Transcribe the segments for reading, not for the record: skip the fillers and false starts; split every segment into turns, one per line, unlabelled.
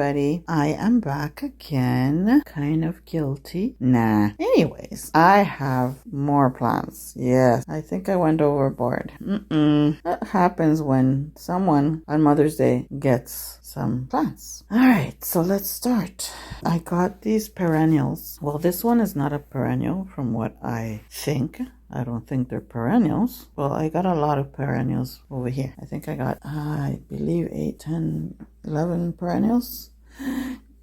everybody. I am back again. Kind of guilty. Nah. Anyways, I have more plants. Yes, I think I went overboard. That happens when someone on Mother's Day gets some plants. All right, so let's start. I got these perennials. Well, this one is not a perennial from what I think. I don't think they're perennials. Well, I got a lot of perennials over here. I think I got, I believe 8, 10, 11 perennials.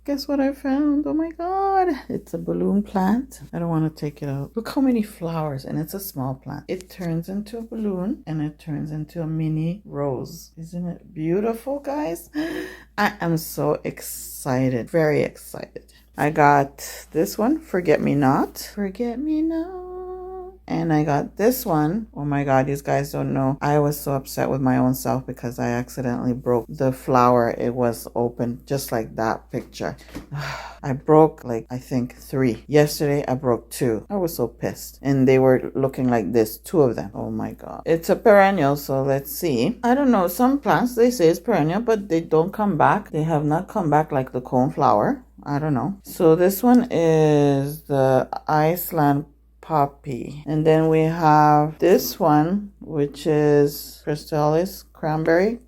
Guess what I found? Oh my God. It's a balloon plant. I don't want to take it out. Look how many flowers, and it's a small plant. It turns into a balloon and it turns into a mini rose. Isn't it beautiful, guys? I am so excited. Very excited. I got this one, Forget Me Not. Forget Me Not. And I got this one. Oh my God, these guys don't know. I was so upset with my own self because I accidentally broke the flower. It was open just like that picture. I broke like, I think 3. Yesterday, I broke 2. I was so pissed. And they were looking like this, 2 of them. Oh my God. It's a perennial, so let's see. I don't know. Some plants, they say it's perennial, but they don't come back. They have not come back like the coneflower. I don't know. So this one is the Iceland poppy, and then we have this one, which is Crystallis cranberry.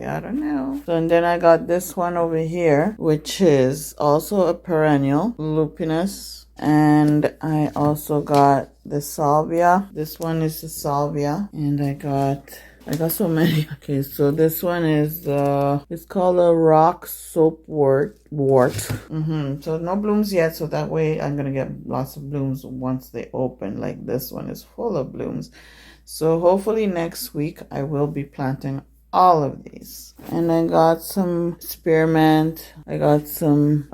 I don't know. So, and then I got this one over here, which is also a perennial, lupinus. And I also got the salvia. This one is the salvia, and I got so many. Okay, so this one is it's called a rock soapwort. So no blooms yet, so that way I'm gonna get lots of blooms once they open. Like this one is full of blooms. So hopefully next week I will be planting all of these. And I got some spearmint. I got some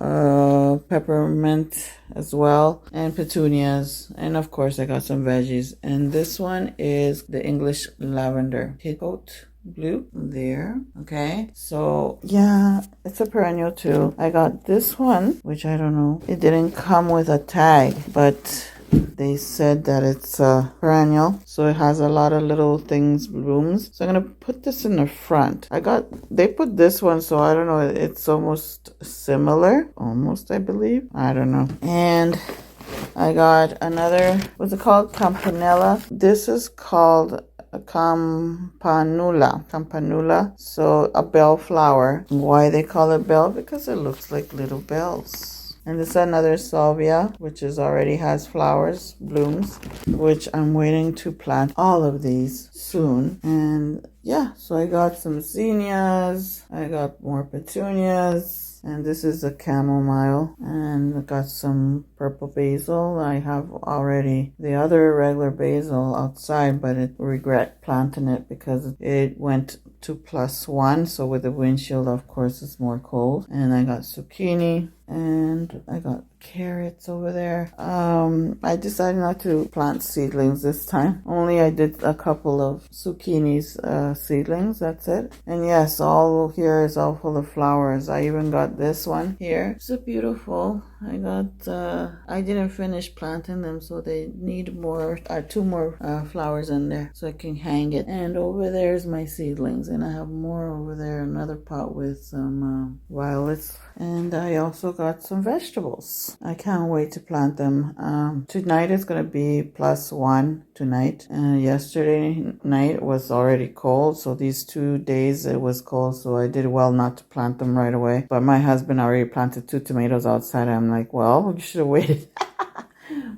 peppermint as well, and petunias, and of course I got some veggies. And this one is the English lavender Hickoat blue there. Okay, so yeah, it's a perennial too. I got this one, which I don't know, it didn't come with a tag, but they said that it's a perennial, so it has a lot of little things, blooms. So I'm gonna put this in the front. They put this one, so I don't know, it's almost similar, I believe. I don't know. And I got another, what's it called? Campanella. This is called a campanula. So a bell flower. Why they call it bell? Because it looks like little bells. And this is another salvia, which already has flowers, blooms, which I'm waiting to plant all of these soon. And yeah, so I got some zinnias, I got more petunias, and this is a chamomile, and I got some purple basil. I have already the other regular basil outside, but I regret planting it because it went to +1. So with the windshield, of course, it's more cold. And I got zucchini, and I got carrots over there. I decided not to plant seedlings this time. Only I did a couple of zucchinis seedlings. That's it. And yes, all here is all full of flowers. I even got this one here. It's so beautiful. I didn't finish planting them, so they need more, 2 more flowers in there so I can hang it. And over there's my seedlings, and I have more over there, another pot with some violets. And I also got some vegetables. I can't wait to plant them. Tonight is going to be +1 tonight. And yesterday night was already cold, so these 2 days it was cold, so I did well not to plant them right away. But my husband already planted 2 tomatoes outside. I'm like, well, you should have waited.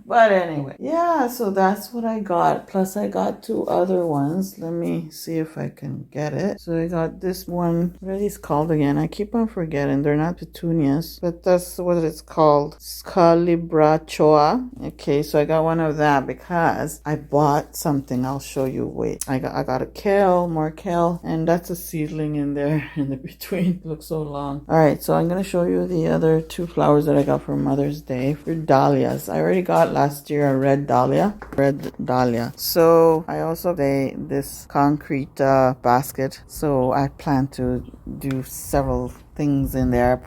But anyway, yeah, so that's what I got. Plus I got 2 other ones. Let me see if I can get it. So I got this one. What are these called again? I keep on forgetting. They're not petunias, but that's what it's called. Scalibrachoa. Okay, so I got one of that because I bought something. I'll show you. Wait, I got a kale, more kale, and that's a seedling in there in the between. It looks so long. All right, so I'm going to show you the other 2 flowers that I got for Mother's Day. For dahlias. I already got last year a red dahlia. So I also this concrete basket, so I plan to do several things in there.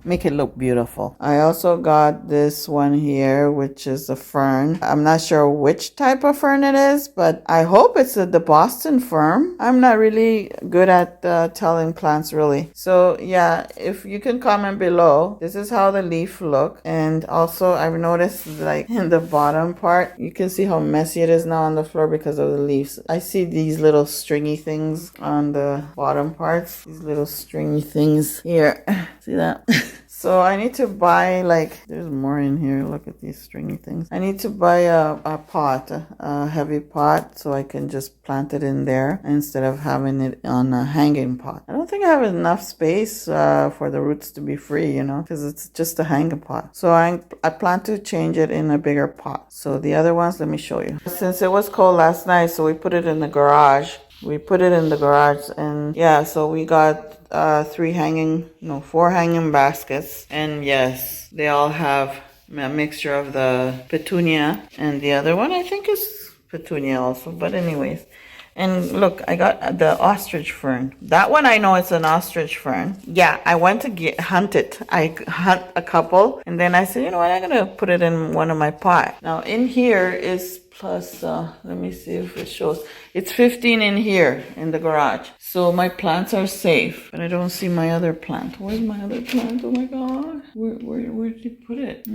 Make it look beautiful. I also got this one here, which is a fern. I'm not sure which type of fern it is, but I hope it's the Boston fern. I'm not really good at telling plants really. So yeah, if you can comment below, this is how the leaf look. And also I've noticed like in the bottom part, you can see how messy it is now on the floor because of the leaves. I see these little stringy things on the bottom parts. These little stringy things here. See that? So I need to buy, like, there's more in here. Look at these stringy things. I need to buy a pot, a heavy pot, so I can just plant it in there instead of having it on a hanging pot. I don't think I have enough space for the roots to be free, you know, because it's just a hanging pot. So I plan to change it in a bigger pot. So the other ones, let me show you. Since it was cold last night, so we put it in the garage. And yeah, so we got 4 hanging baskets. And yes, they all have a mixture of the petunia, and the other one I think is petunia also, but anyways. And look, I got the ostrich fern. That one I know it's an ostrich fern. Yeah, I went to hunt it. I hunt a couple, and then I said, you know what, I'm gonna put it in one of my pots. Now in here is plus, let me see if it shows. It's 15 in here in the garage. So my plants are safe, but I don't see my other plant. Where's my other plant? Oh my God. Where did you put it?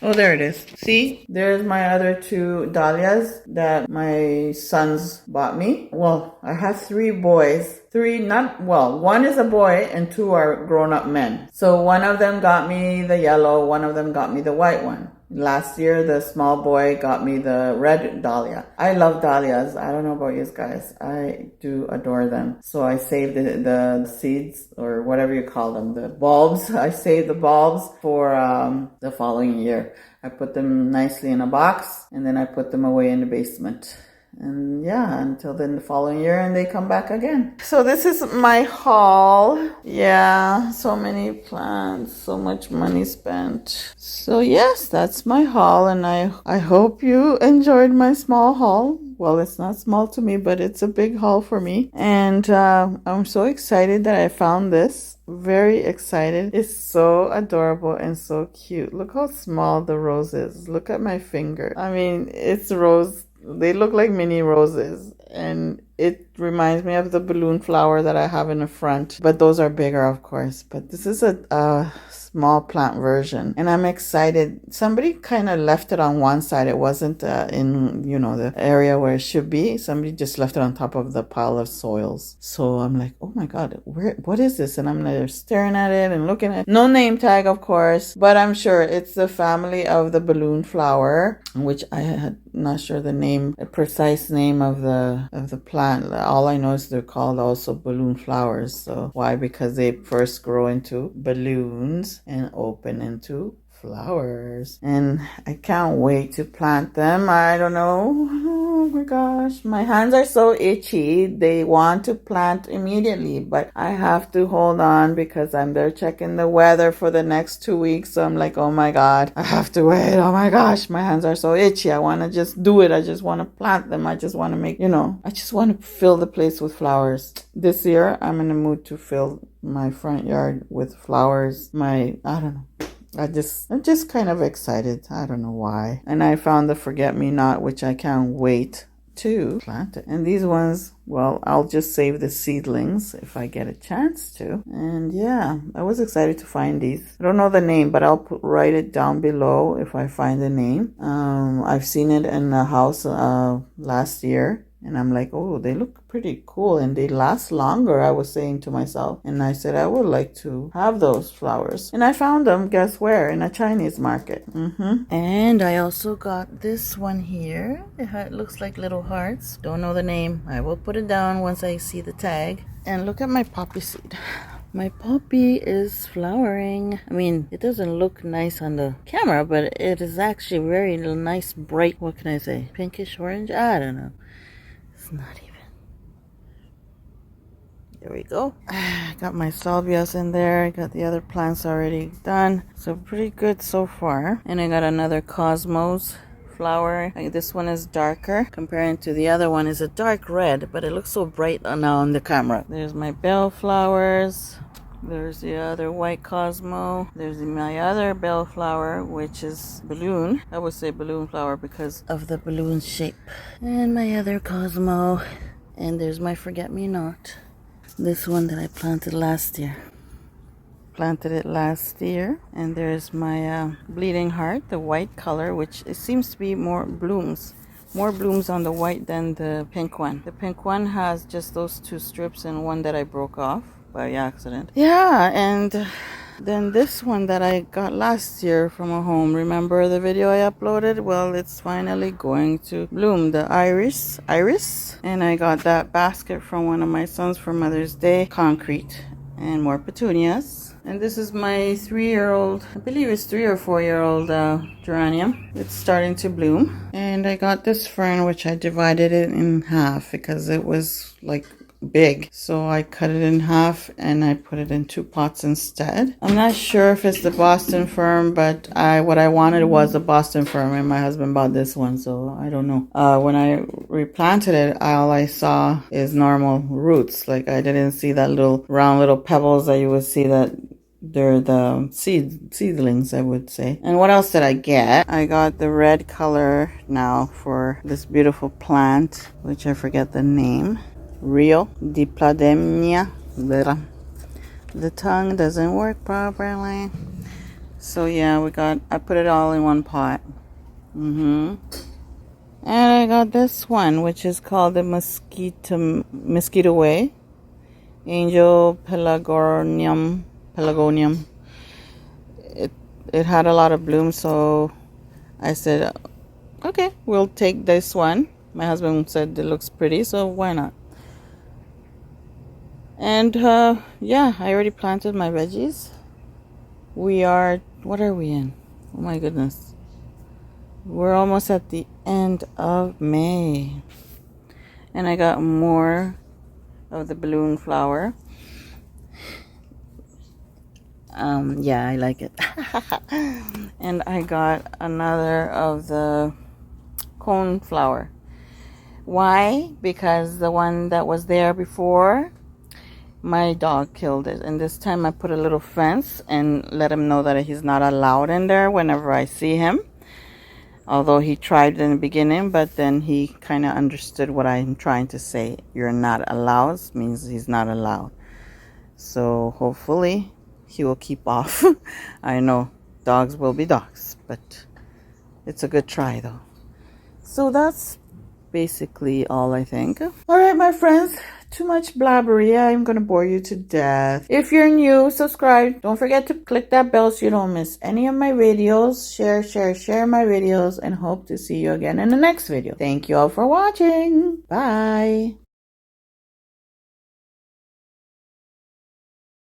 Oh, there it is. See, there's my other 2 dahlias that my sons bought me. Well, I have 3 boys. 1 is a boy and 2 are grown-up men. So one of them got me the yellow, one of them got me the white one. Last year, the small boy got me the red dahlia. I love dahlias. I don't know about you guys. I do adore them. So I saved the seeds, or whatever you call them, the bulbs. I saved the bulbs for the following year. I put them nicely in a box, and then I put them away in the basement. And yeah, until then the following year, and they come back again. So this is my haul. Yeah, so many plants, so much money spent. So yes, that's my haul, and I hope you enjoyed my small haul. Well, it's not small to me, but it's a big haul for me. And I'm so excited that I found this. Very excited. It's so adorable and so cute. Look how small the rose is. Look at my finger. I mean, it's rose. They look like mini roses, and it reminds me of the balloon flower that I have in the front, but those are bigger, of course. But this is a small plant version, and I'm excited. Somebody kind of left it on one side. It wasn't in, you know, the area where it should be. Somebody just left it on top of the pile of soils. So I'm like, oh my God, what is this? And I'm there staring at it and looking at it. No name tag, of course, but I'm sure it's the family of the balloon flower, which I had not sure the precise name of the plant. All I know is they're called also balloon flowers. So why? Because they first grow into balloons and open into flowers. And I can't wait to plant them. I don't know. Oh my gosh, my hands are so itchy. They want to plant immediately, but I have to hold on because I'm there checking the weather for the next 2 weeks. So I'm like, oh my God, I have to wait. Oh my gosh, my hands are so itchy. I want to just do it. I just want to plant them. I just want to make, I just want to fill the place with flowers. This year, I'm in the mood to fill my front yard with flowers. I don't know. I'm just kind of excited. I don't know why. And I found the forget-me-not, which I can't wait to plant it. And these ones, well, I'll just save the seedlings if I get a chance to. And yeah, I was excited to find these. I don't know the name, but I'll write it down below if I find the name. I've seen it in the house last year. And I'm like, oh, they look pretty cool and they last longer, I was saying to myself. And I said, I would like to have those flowers. And I found them, guess where? In a Chinese market. And I also got this one here. It looks like little hearts. Don't know the name. I will put it down once I see the tag. And look at my poppy seed. My poppy is flowering. I mean, it doesn't look nice on the camera, but it is actually very nice, bright, what can I say? Pinkish orange? I don't know. It's not even. There we go. I got my salvias in there. I got the other plants already done. So pretty good so far. And I got another cosmos flower. This one is darker comparing to the other one is a dark red, but it looks so bright now on the camera. There's my bellflowers. There's the other white Cosmo. There's my other bellflower, which is balloon. I would say balloon flower because of the balloon shape. And my other Cosmo. And there's my forget-me-not. This one that I planted last year. Planted it last year. And there's my bleeding heart, the white color, which it seems to be more blooms. More blooms on the white than the pink one. The pink one has just those two strips and one that I broke off by accident. Yeah, and then this one that I got last year from a home. Remember the video I uploaded? Well, it's finally going to bloom. The iris. And I got that basket from one of my sons for Mother's Day. Concrete. And more petunias. And this is my 3-year-old, I believe it's 3 or 4-year-old geranium. It's starting to bloom. And I got this fern, which I divided it in half because it was like big. So I cut it in half and I put it in 2 pots instead. I'm not sure if it's the Boston fern, but what I wanted was a Boston fern, and my husband bought this one, so I don't know. When I replanted it, all I saw is normal roots. Like I didn't see that little round little pebbles that you would see that they're the seedlings, I would say. And what else did I get? I got the red color now for this beautiful plant, which I forget the name. Rio di Plademia. The tongue doesn't work properly. So yeah, I put it all in one pot. And I got this one, which is called the mosquito way. Angel pelargonium. It had a lot of bloom, so I said, okay, we'll take this one. My husband said it looks pretty, so why not? And yeah, I already planted my veggies. What are we in? Oh my goodness. We're almost at the end of May. And I got more of the balloon flower. Yeah, I like it. And I got another of the cone flower. Why? Because the one that was there before, my dog killed it. And this time I put a little fence and let him know that he's not allowed in there whenever I see him. Although he tried in the beginning, but then he kind of understood what I'm trying to say. You're not allowed means he's not allowed. So hopefully he will keep off. I know dogs will be dogs, but it's a good try though. So that's basically all, I think. All right, my friends, too much blabbery. I'm gonna bore you to death. If you're new, subscribe. Don't forget to click that bell so you don't miss any of my videos. Share my videos, and hope to see you again in the next video. Thank you all for watching. Bye.